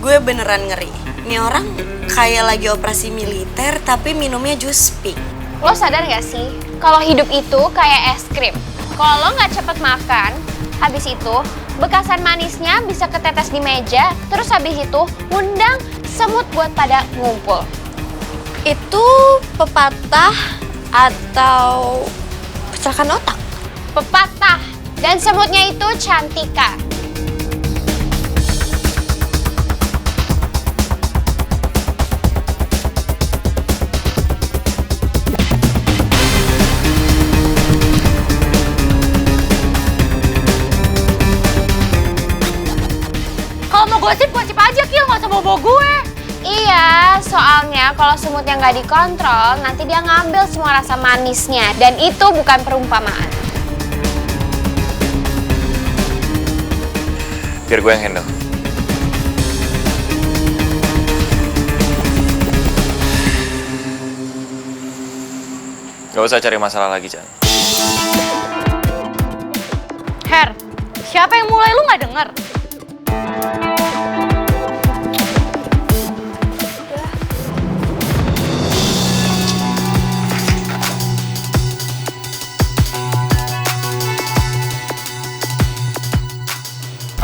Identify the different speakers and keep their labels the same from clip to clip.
Speaker 1: Gue beneran ngeri. Ini orang kayak lagi operasi militer tapi minumnya jus pink.
Speaker 2: Lo sadar gak sih kalau hidup itu kayak es krim? Kalau lo nggak cepet makan, habis itu bekasan manisnya bisa ketetes di meja, terus habis itu undang semut buat pada ngumpul.
Speaker 1: Itu pepatah atau kecelakaan otak?
Speaker 2: Pepatah. Dan semutnya itu Cantika.
Speaker 3: Kalau mau gosip aja, Kil, nggak usah bawa gue.
Speaker 2: Iya, soalnya kalau semutnya nggak dikontrol, nanti dia ngambil semua rasa manisnya. Dan itu bukan perumpamaan.
Speaker 4: Biar gue yang handle. Gak usah cari masalah lagi, Chan.
Speaker 3: Her, siapa yang mulai, lu nggak denger?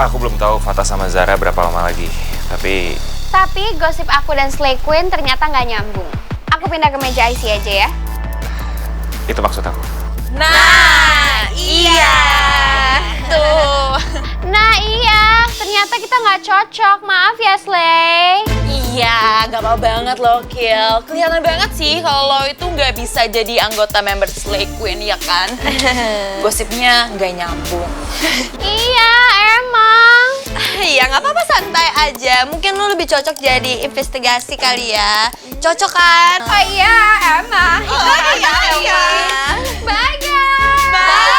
Speaker 4: Aku belum tahu Fata sama Zara berapa lama lagi, tapi
Speaker 2: Gosip aku dan Slay Queen ternyata nggak nyambung. Aku pindah ke meja IC aja ya.
Speaker 4: itu maksud aku.
Speaker 1: Nah, iya. Tuh.
Speaker 2: Nah iya, ternyata kita nggak cocok. Maaf ya, Slay.
Speaker 1: Iya, gak apa banget loh, Kil. Kelihatan banget sih kalau lo itu nggak bisa jadi anggota member Slay Queen, ya kan? Gosipnya nggak nyambung.
Speaker 2: Iya, emang.
Speaker 1: Iya, nggak apa-apa, santai aja. Mungkin lo lebih cocok jadi investigasi kali ya. Cocok kan?
Speaker 2: Oh iya, emang.
Speaker 1: Oh iya.
Speaker 2: Bye, guys.
Speaker 1: Bye.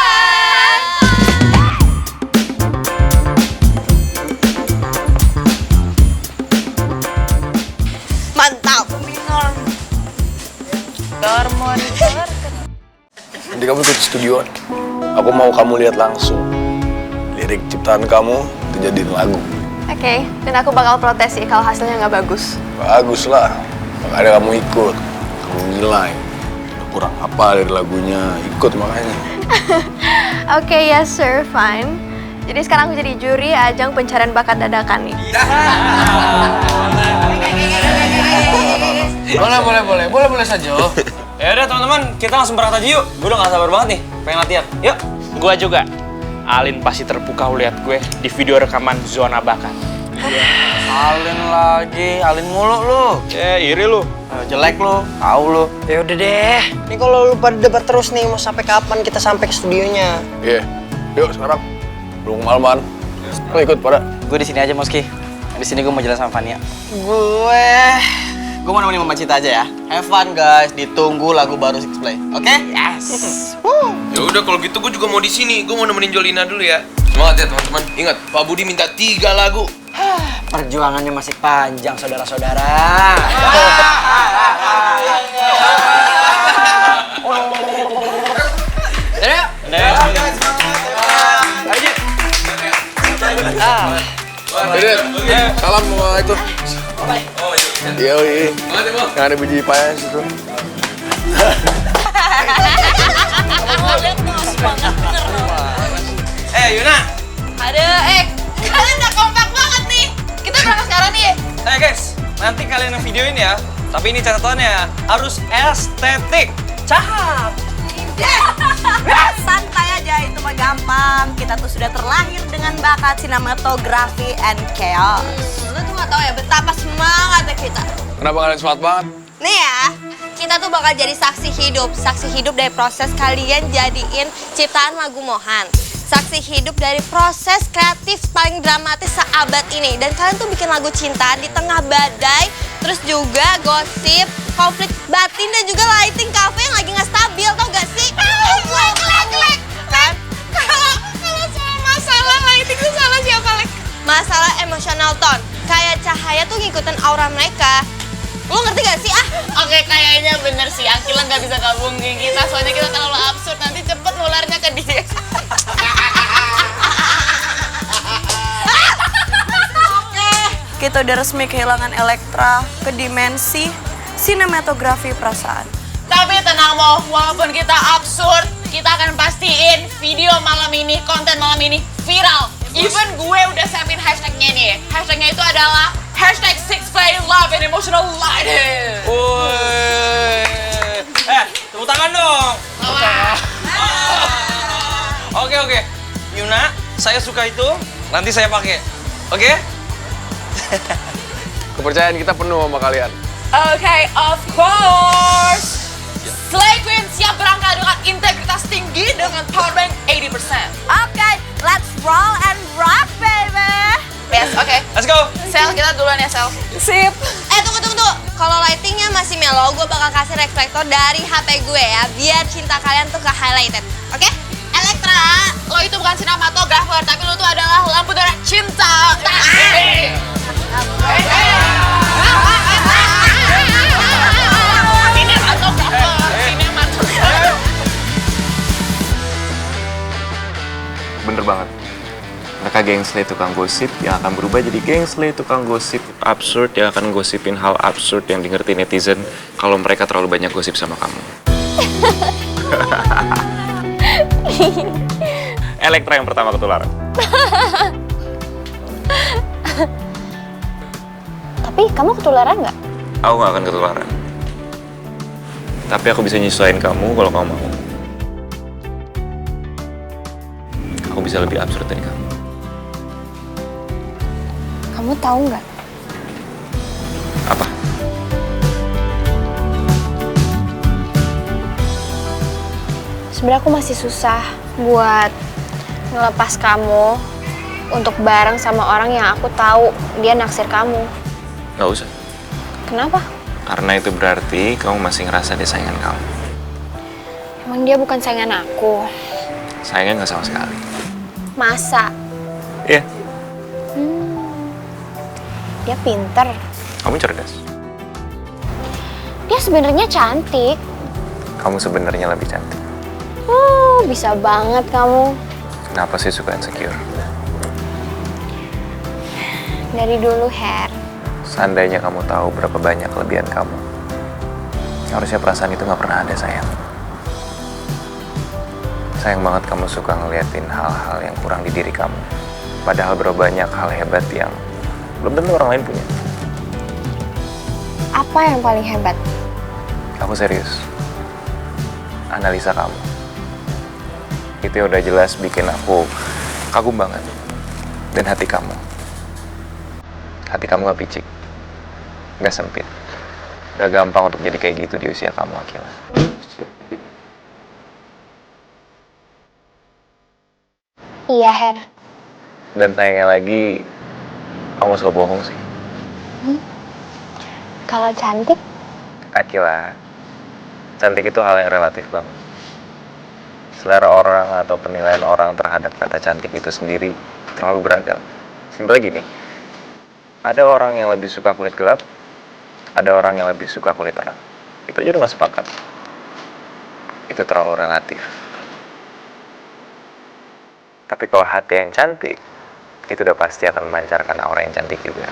Speaker 1: Mantap, minor. Monitor.
Speaker 5: Nanti kamu ikut studioan. Aku mau kamu lihat langsung lirik ciptaan kamu itu jadiin lagu.
Speaker 2: Oke, dan aku bakal protes sih kalau hasilnya nggak bagus.
Speaker 5: Bagus lah. Makanya kamu ikut. Kamu nilai. Kurang apa dari lagunya, ikut makanya.
Speaker 2: Oke, yes sir, fine. Jadi sekarang aku jadi juri ajang pencarian bakat dadakan nih.
Speaker 6: Boleh saja. Ya udah teman-teman, kita langsung berangkat aja yuk. Gue udah gak sabar banget nih, pengen latihan. Yuk.
Speaker 7: Gua juga. Alin pasti terpukau lihat gue di video rekaman Zona Bakat.
Speaker 6: Alin lagi, Alin mulu lu.
Speaker 7: Iri lu.
Speaker 6: Jelek lu, tahu lu.
Speaker 8: Ya udah deh. Ini kalau lu pada debat terus nih, mau sampai kapan kita sampai ke studionya?
Speaker 5: Iya. Yuk sekarang. Belum kemalaman. Lo ikut pada.
Speaker 6: Gue di sini aja Moski. Di sini gue mau jalan sama Fania.
Speaker 8: Gue mau nemenin Mama Cita aja ya. Have fun guys, ditunggu lagu baru Six Play. Oke?
Speaker 6: Yes.
Speaker 9: Ya udah kalau gitu gue juga mau di sini. Gue mau nemenin Jolina dulu ya. Semangat ya teman-teman. Ingat, Pak Budi minta 3 lagu.
Speaker 8: Perjuangannya masih panjang, saudara-saudara.
Speaker 5: Salam sama itu. Iya, yang ada biji payah situ.
Speaker 6: Yuna.
Speaker 1: Ada, kalian udah kompak banget nih. Kita berangkat sekarang nih.
Speaker 6: Guys, nanti kalian yang videoin ya. Tapi ini catatannya harus estetik. Cakep.
Speaker 1: Santai aja, itu mah gampang. Kita tuh sudah terlahir dengan bakat sinematografi and chaos. Lu tuh gak tau ya betapa semangatnya kita.
Speaker 5: Kenapa kalian semangat banget?
Speaker 1: Nih ya, kita tuh bakal jadi saksi hidup dari proses kalian jadiin ciptaan lagu Mohan. Saksi hidup dari proses kreatif paling dramatis seabad ini. Dan kalian tuh bikin lagu cinta di tengah badai, terus juga gosip, konflik batin, dan juga lighting cafe yang lagi nggak stabil, tau gak sih? Lek. Kan? Kalau soal masalah lighting tuh salah siapa, Lek? Masalah emotional tone. Kayak cahaya tuh ngikutin aura mereka. Lo ngerti gak sih?
Speaker 3: Oke, kayaknya bener sih. Akila nggak bisa gabungin kita, soalnya kita terlalu absurd. Nanti cepet nularnya ke dia.
Speaker 10: kita udah resmi kehilangan Elektra ke dimensi sinematografi perasaan.
Speaker 3: Tapi tenang Mo, walaupun kita absurd, kita akan pastiin video malam ini, konten malam ini viral. Even gue udah siapin hashtagnya nih. Hashtagnya itu adalah hashtag #6play love and emotional lighting.
Speaker 6: Woi. Tepuk tangan dong. Oke. Yuna, saya suka itu. Nanti saya pakai. Oke?
Speaker 5: Kepercayaan kita penuh sama kalian.
Speaker 3: Okay, of course. Slay Queen siap berangkat dengan integritas tinggi dengan powerbank 80%.
Speaker 1: Okay, let's roll and rock, baby.
Speaker 3: Yes, oke.
Speaker 6: Let's go.
Speaker 3: Sel, kita duluan ya, Sel.
Speaker 10: Sip.
Speaker 1: Tunggu. Kalau lightingnya masih mellow, gue bakal kasih reflektor dari HP gue ya, biar cinta kalian tuh ke-highlighted. Oke?
Speaker 3: Elektra, lo itu bukan sinematografer, tapi lo tuh adalah lampu darah cinta.
Speaker 4: Bener banget. Mereka geng slay tukang gosip yang akan berubah jadi geng slay tukang gosip absurd yang akan gosipin hal absurd yang dimengerti netizen kalau mereka terlalu banyak gosip sama kamu. Elektra yang pertama ketularan.
Speaker 2: Tapi kamu ketularan nggak?
Speaker 4: Aku gak akan ketularan. Tapi aku bisa nyesuaiin kamu kalau kamu mau. Aku bisa lebih absurd dari kamu.
Speaker 2: Kamu tahu nggak?
Speaker 4: Apa?
Speaker 2: Sebenarnya aku masih susah buat ngelepas kamu untuk bareng sama orang yang aku tahu dia naksir kamu.
Speaker 4: Gak usah.
Speaker 2: Kenapa?
Speaker 4: Karena itu berarti kamu masih ngerasa dia saingan kamu.
Speaker 2: Emang dia bukan saingan aku.
Speaker 4: Sayangnya gak sama sekali.
Speaker 2: Masa?
Speaker 4: Iya.
Speaker 2: Dia pinter.
Speaker 4: Kamu cerdas.
Speaker 2: Dia sebenarnya cantik.
Speaker 4: Kamu sebenarnya lebih cantik.
Speaker 2: Bisa banget kamu.
Speaker 4: Kenapa sih suka insecure?
Speaker 2: Dari dulu, Her.
Speaker 4: Seandainya kamu tahu berapa banyak kelebihan kamu, harusnya perasaan itu gak pernah ada, sayang. Sayang banget kamu suka ngeliatin hal-hal yang kurang di diri kamu. Padahal berapa banyak hal hebat yang belum tentu orang lain punya.
Speaker 2: Apa yang paling hebat?
Speaker 4: Aku serius. Analisa kamu. Itu yang udah jelas bikin aku kagum banget. Dan hati kamu. Hati kamu gak picik. Gak sempit. Gak gampang untuk jadi kayak gitu di usia kamu, Akila.
Speaker 2: Iya, Her.
Speaker 4: Dan tanya lagi, kamu suka bohong sih.
Speaker 2: Kalau cantik?
Speaker 4: Akila, cantik itu hal yang relatif banget. Selera orang atau penilaian orang terhadap kata cantik itu sendiri terlalu beragam. Simpelnya gini, ada orang yang lebih suka kulit gelap, ada orang yang lebih suka kulit terang. Itu aja udah gak sepakat. Itu terlalu relatif. Tapi kalau hati yang cantik, itu udah pasti akan memancarkan aura yang cantik juga.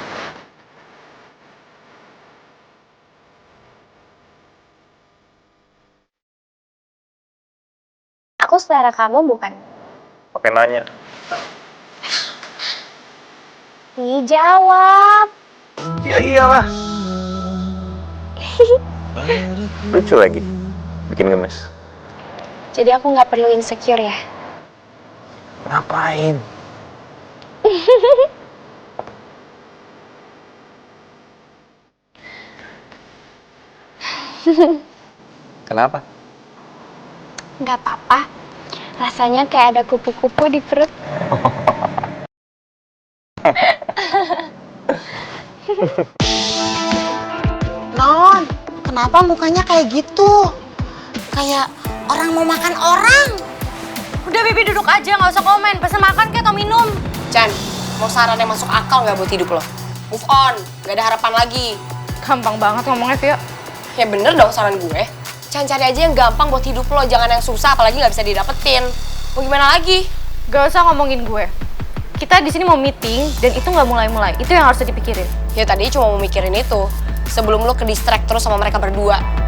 Speaker 2: Aku selera kamu bukan?
Speaker 4: Pakai nanya.
Speaker 2: Jawab.
Speaker 4: Ya iyalah. Lucu lagi. Bikin gemes.
Speaker 2: Jadi aku nggak perlu insecure ya?
Speaker 4: Ngapain? Kenapa?
Speaker 2: Nggak apa-apa. Rasanya kayak ada kupu-kupu di perut.
Speaker 1: Non, kenapa mukanya kayak gitu? Kayak orang mau makan orang.
Speaker 3: Udah Bibi duduk aja, nggak usah komen. Pesan makan kayak atau minum.
Speaker 11: Chan, mau saran yang masuk akal nggak buat hidup lo? Move on, nggak ada harapan lagi.
Speaker 3: Gampang banget ngomongnya, Via.
Speaker 11: Ya bener dong saran gue. Chan, cari aja yang gampang buat hidup lo, jangan yang susah apalagi nggak bisa didapetin. Mau gimana lagi?
Speaker 3: Gak usah ngomongin gue.
Speaker 12: Kita di sini mau meeting dan itu nggak mulai-mulai. Itu yang harus dipikirin.
Speaker 11: Ya tadi cuma mau mikirin itu. Sebelum lo ke distract terus sama mereka berdua.